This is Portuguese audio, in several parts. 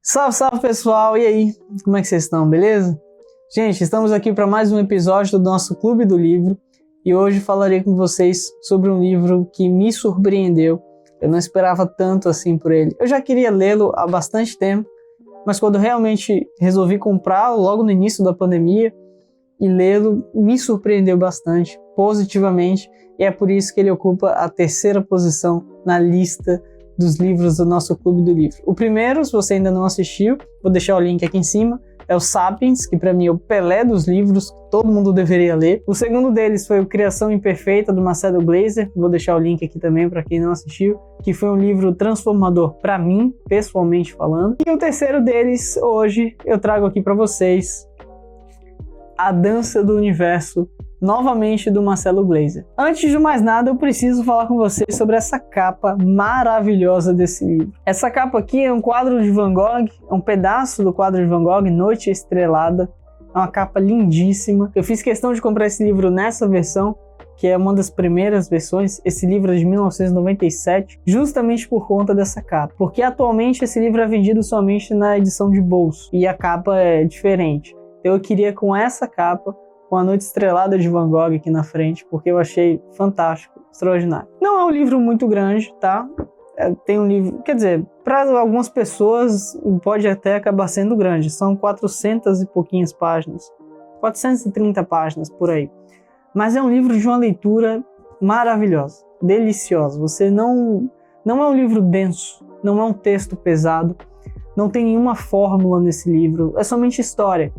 Salve, salve pessoal! E aí? Como é que vocês estão, beleza? Gente, estamos aqui para mais um episódio do nosso Clube do Livro e hoje falarei com vocês sobre um livro que me surpreendeu. Eu não esperava tanto assim por ele. Eu já queria lê-lo há bastante tempo, mas quando realmente resolvi comprá-lo logo no início da pandemia e lê-lo, me surpreendeu bastante, positivamente, e é por isso que ele ocupa a terceira posição na lista dos livros do nosso Clube do Livro. O primeiro, se você ainda não assistiu, vou deixar o link aqui em cima, é o Sapiens, que para mim é o Pelé dos livros, que todo mundo deveria ler. O segundo deles foi o Criação Imperfeita, do Marcelo Gleiser, vou deixar o link aqui também para quem não assistiu, que foi um livro transformador para mim, pessoalmente falando. E o terceiro deles, hoje, eu trago aqui para vocês A Dança do Universo, novamente do Marcelo Gleiser. Antes de mais nada, eu preciso falar com vocês sobre essa capa maravilhosa desse livro. Essa capa aqui é um quadro de Van Gogh, é um pedaço do quadro de Van Gogh, Noite Estrelada. É uma capa lindíssima. Eu fiz questão de comprar esse livro nessa versão, que é uma das primeiras versões. Esse livro é de 1997, justamente por conta dessa capa. Porque atualmente esse livro é vendido somente na edição de bolso, e a capa é diferente. Eu queria com essa capa, com a Noite Estrelada de Van Gogh aqui na frente, porque eu achei fantástico, extraordinário. Não é um livro muito grande, tá? Tem um livro, quer dizer, para algumas pessoas pode até acabar sendo grande, são 400 e pouquinhas páginas, 430 páginas por aí. Mas é um livro de uma leitura maravilhosa, deliciosa. Você não é um livro denso, não é um texto pesado, não tem nenhuma fórmula nesse livro, é somente história.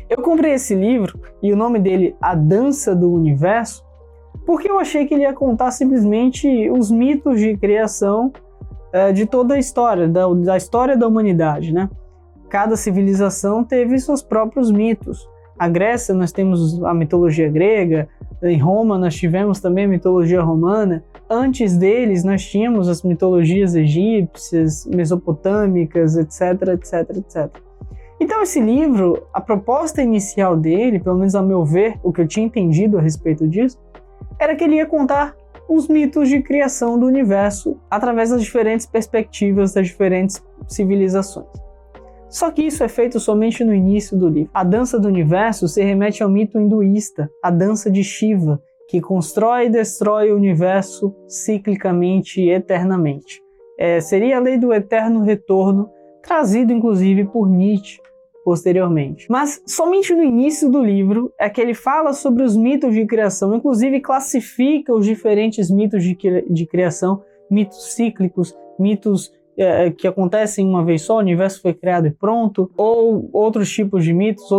Eu comprei esse livro, e o nome dele, A Dança do Universo, porque eu achei que ele ia contar simplesmente os mitos de criação de toda a história, da história da humanidade, né? Cada civilização teve seus próprios mitos. A Grécia, nós temos a mitologia grega, em Roma nós tivemos também a mitologia romana. Antes deles, nós tínhamos as mitologias egípcias, mesopotâmicas, etc, etc, etc. Então esse livro, a proposta inicial dele, pelo menos a meu ver, o que eu tinha entendido a respeito disso, era que ele ia contar os mitos de criação do universo através das diferentes perspectivas das diferentes civilizações. Só que isso é feito somente no início do livro. A dança do universo se remete ao mito hinduísta, a dança de Shiva, que constrói e destrói o universo ciclicamente e eternamente. Seria a lei do eterno retorno, trazido inclusive por Nietzsche posteriormente. Mas somente no início do livro é que ele fala sobre os mitos de criação, inclusive classifica os diferentes mitos de criação, mitos cíclicos, mitos que acontecem uma vez só, o universo foi criado e pronto, ou outros tipos de mitos,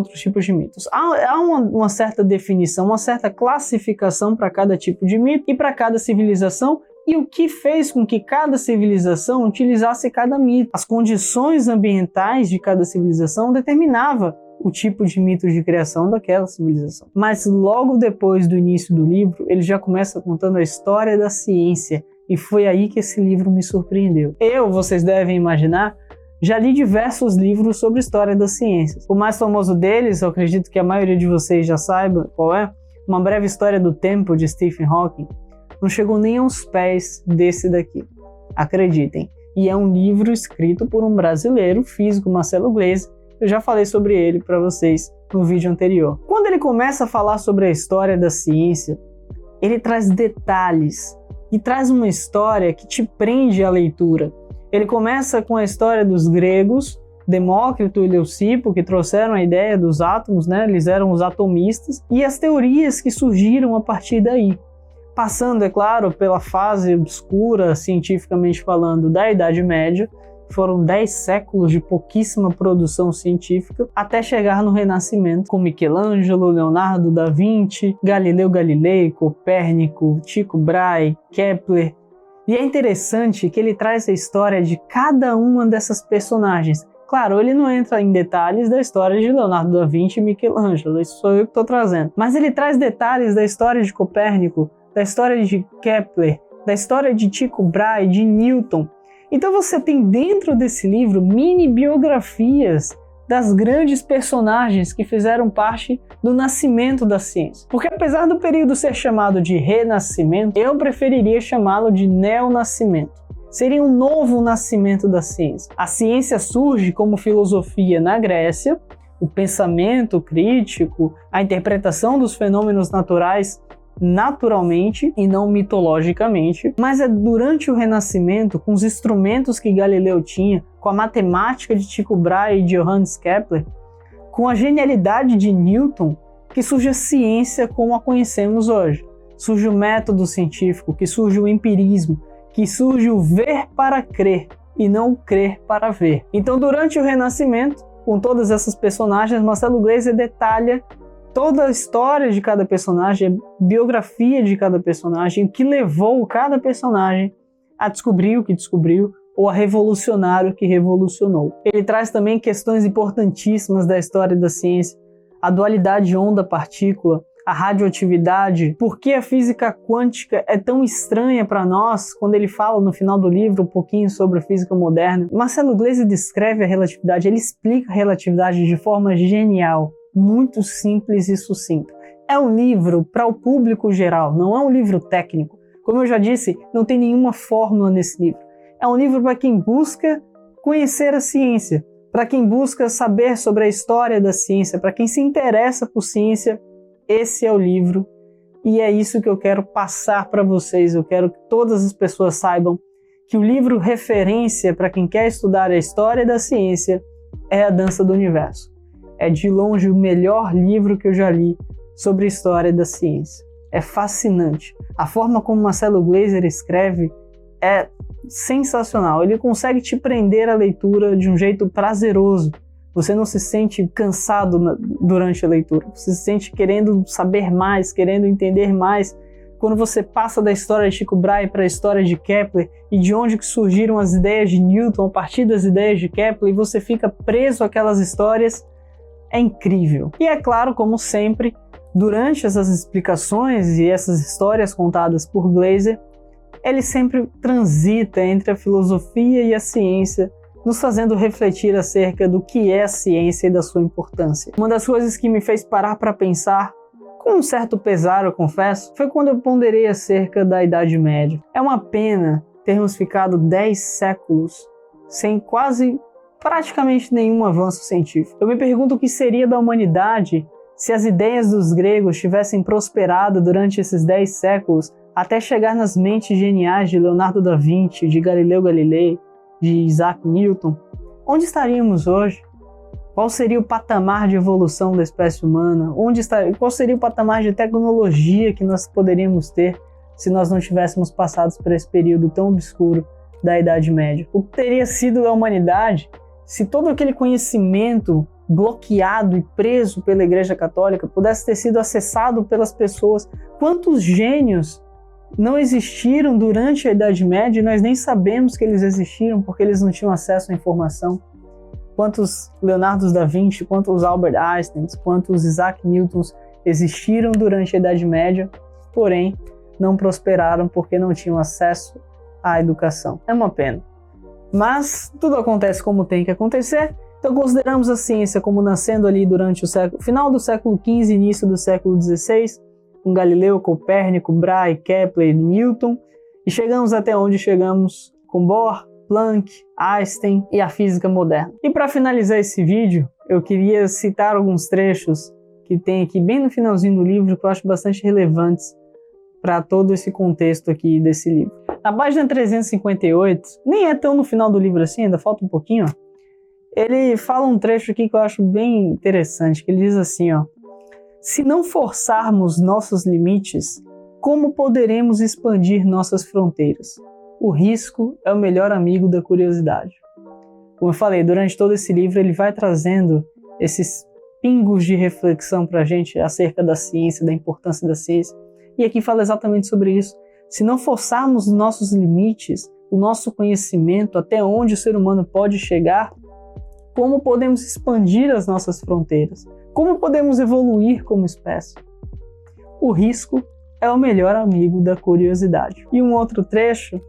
Há uma certa definição, uma certa classificação para cada tipo de mito e para cada civilização, e o que fez com que cada civilização utilizasse cada mito. As condições ambientais de cada civilização determinava o tipo de mito de criação daquela civilização. Mas logo depois do início do livro, ele já começa contando a história da ciência, e foi aí que esse livro me surpreendeu. Vocês devem imaginar, já li diversos livros sobre história das ciências. O mais famoso deles, eu acredito que a maioria de vocês já saiba qual é, Uma Breve História do Tempo, de Stephen Hawking. Não chegou nem aos pés desse daqui, acreditem. E é um livro escrito por um brasileiro, físico, Marcelo Gleiser. Eu já falei sobre ele para vocês no vídeo anterior. Quando ele começa a falar sobre a história da ciência, ele traz detalhes e traz uma história que te prende à leitura. Ele começa com a história dos gregos, Demócrito e Leucipo, que trouxeram a ideia dos átomos, né? Eles eram os atomistas, e as teorias que surgiram a partir daí. Passando, é claro, pela fase obscura, cientificamente falando, da Idade Média, foram 10 séculos de pouquíssima produção científica, até chegar no Renascimento, com Michelangelo, Leonardo da Vinci, Galileu Galilei, Copérnico, Tycho Brahe, Kepler. E é interessante que ele traz a história de cada uma dessas personagens. Claro, ele não entra em detalhes da história de Leonardo da Vinci e Michelangelo, isso sou eu que estou trazendo. Mas ele traz detalhes da história de Copérnico, da história de Kepler, da história de Tycho Brahe, de Newton. Então você tem dentro desse livro mini biografias das grandes personagens que fizeram parte do nascimento da ciência. Porque apesar do período ser chamado de renascimento, eu preferiria chamá-lo de neonascimento. seria um novo nascimento da ciência. A ciência surge como filosofia na Grécia, o pensamento crítico, a interpretação dos fenômenos naturais naturalmente e não mitologicamente, mas é durante o Renascimento, com os instrumentos que Galileu tinha, com a matemática de Tycho Brahe e de Johannes Kepler, com a genialidade de Newton, que surge a ciência como a conhecemos hoje. Surge o método científico, que surge o empirismo, que surge o ver para crer e não o crer para ver. Então, durante o Renascimento, com todas essas personagens, Marcelo Gleiser detalha toda a história de cada personagem, a biografia de cada personagem, o que levou cada personagem a descobrir o que descobriu ou a revolucionar o que revolucionou. Ele traz também questões importantíssimas da história da ciência, a dualidade onda-partícula, a radioatividade, por que a física quântica é tão estranha para nós, quando ele fala no final do livro um pouquinho sobre a física moderna. Marcelo Gleiser descreve a relatividade, ele explica a relatividade de forma genial, muito simples e sucinta. É um livro para o público geral, não é um livro técnico. Como eu já disse, não tem nenhuma fórmula nesse livro. É um livro para quem busca conhecer a ciência, para quem busca saber sobre a história da ciência, para quem se interessa por ciência. Esse é o livro e é isso que eu quero passar para vocês. Eu quero que todas as pessoas saibam que o livro referência para quem quer estudar a história da ciência é A Dança do Universo. É de longe o melhor livro que eu já li sobre a história da ciência. É fascinante. A forma como Marcelo Gleiser escreve é sensacional. Ele consegue te prender a leitura de um jeito prazeroso. Você não se sente cansado durante a leitura. Você se sente querendo saber mais, querendo entender mais. Quando você passa da história de Tycho Brahe para a história de Kepler e de onde que surgiram as ideias de Newton a partir das ideias de Kepler e você fica preso àquelas histórias, é incrível. E é claro, como sempre, durante essas explicações e essas histórias contadas por Gleiser, ele sempre transita entre a filosofia e a ciência, nos fazendo refletir acerca do que é a ciência e da sua importância. Uma das coisas que me fez parar para pensar, com um certo pesar, eu confesso, foi quando eu ponderei acerca da Idade Média. É uma pena termos ficado 10 séculos sem praticamente nenhum avanço científico. Eu me pergunto o que seria da humanidade se as ideias dos gregos tivessem prosperado durante esses 10 séculos até chegar nas mentes geniais de Leonardo da Vinci, de Galileu Galilei, de Isaac Newton. Onde estaríamos hoje? Qual seria o patamar de evolução da espécie humana? Qual seria o patamar de tecnologia que nós poderíamos ter se nós não tivéssemos passado por esse período tão obscuro da Idade Média? O que teria sido da humanidade se todo aquele conhecimento bloqueado e preso pela Igreja Católica pudesse ter sido acessado pelas pessoas? Quantos gênios não existiram durante a Idade Média e nós nem sabemos que eles existiram porque eles não tinham acesso à informação? Quantos Leonardo da Vinci, quantos Albert Einstein, quantos Isaac Newtons existiram durante a Idade Média, porém não prosperaram porque não tinham acesso à educação. É uma pena. Mas tudo acontece como tem que acontecer, então consideramos a ciência como nascendo ali durante o final do século XV e início do século XVI, com Galileu, Copérnico, Brahe, Kepler, Newton, e chegamos até onde chegamos com Bohr, Planck, Einstein e a física moderna. E para finalizar esse vídeo, eu queria citar alguns trechos que tem aqui bem no finalzinho do livro que eu acho bastante relevantes para todo esse contexto aqui desse livro. Na página 358, nem é tão no final do livro assim, ainda falta um pouquinho, ó, ele fala um trecho aqui que eu acho bem interessante, que ele diz assim, ó: se não forçarmos nossos limites, como poderemos expandir nossas fronteiras? O risco é o melhor amigo da curiosidade. Como eu falei, durante todo esse livro ele vai trazendo esses pingos de reflexão para a gente acerca da ciência, da importância da ciência. E aqui fala exatamente sobre isso. Se não forçarmos nossos limites, o nosso conhecimento, até onde o ser humano pode chegar, como podemos expandir as nossas fronteiras? Como podemos evoluir como espécie? O risco é o melhor amigo da curiosidade. E um outro trecho,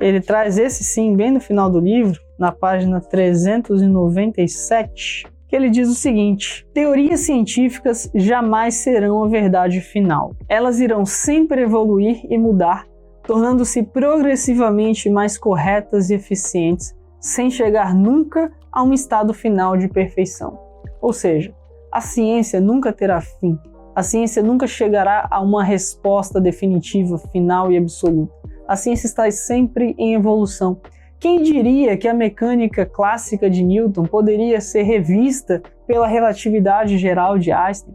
ele traz esse sim, bem no final do livro, na página 397, que ele diz o seguinte: teorias científicas jamais serão a verdade final. Elas irão sempre evoluir e mudar tornando-se progressivamente mais corretas e eficientes, sem chegar nunca a um estado final de perfeição. Ou seja, a ciência nunca terá fim. A ciência nunca chegará a uma resposta definitiva, final e absoluta. A ciência está sempre em evolução. Quem diria que a mecânica clássica de Newton poderia ser revista pela relatividade geral de Einstein?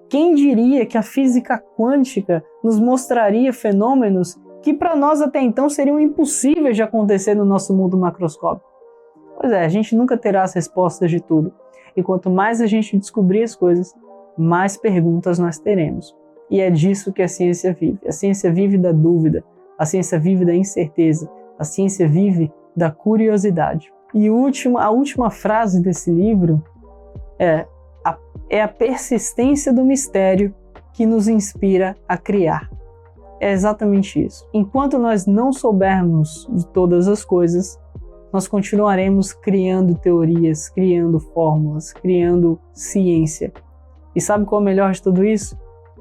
Quem diria que a física quântica nos mostraria fenômenos que para nós até então seriam impossíveis de acontecer no nosso mundo macroscópico? Pois é, a gente nunca terá as respostas de tudo. E quanto mais a gente descobrir as coisas, mais perguntas nós teremos. E é disso que a ciência vive. A ciência vive da dúvida, a ciência vive da incerteza, a ciência vive da curiosidade. E a última frase desse livro é a persistência do mistério que nos inspira a criar. É exatamente isso. Enquanto nós não soubermos de todas as coisas, nós continuaremos criando teorias, criando fórmulas, criando ciência. E sabe qual é o melhor de tudo isso?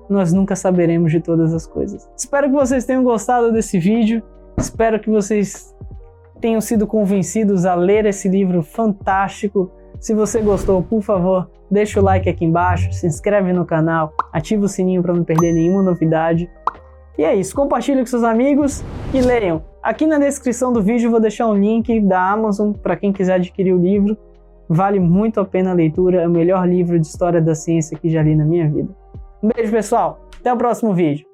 Nós nunca saberemos de todas as coisas. Espero que vocês tenham gostado desse vídeo. Espero que vocês tenham sido convencidos a ler esse livro fantástico. Se você gostou, por favor, deixa o like aqui embaixo, se inscreve no canal, ativa o sininho para não perder nenhuma novidade. E é isso, compartilhe com seus amigos e leiam. Aqui na descrição do vídeo eu vou deixar um link da Amazon para quem quiser adquirir o livro. Vale muito a pena a leitura, é o melhor livro de história da ciência que já li na minha vida. Um beijo, pessoal, até o próximo vídeo.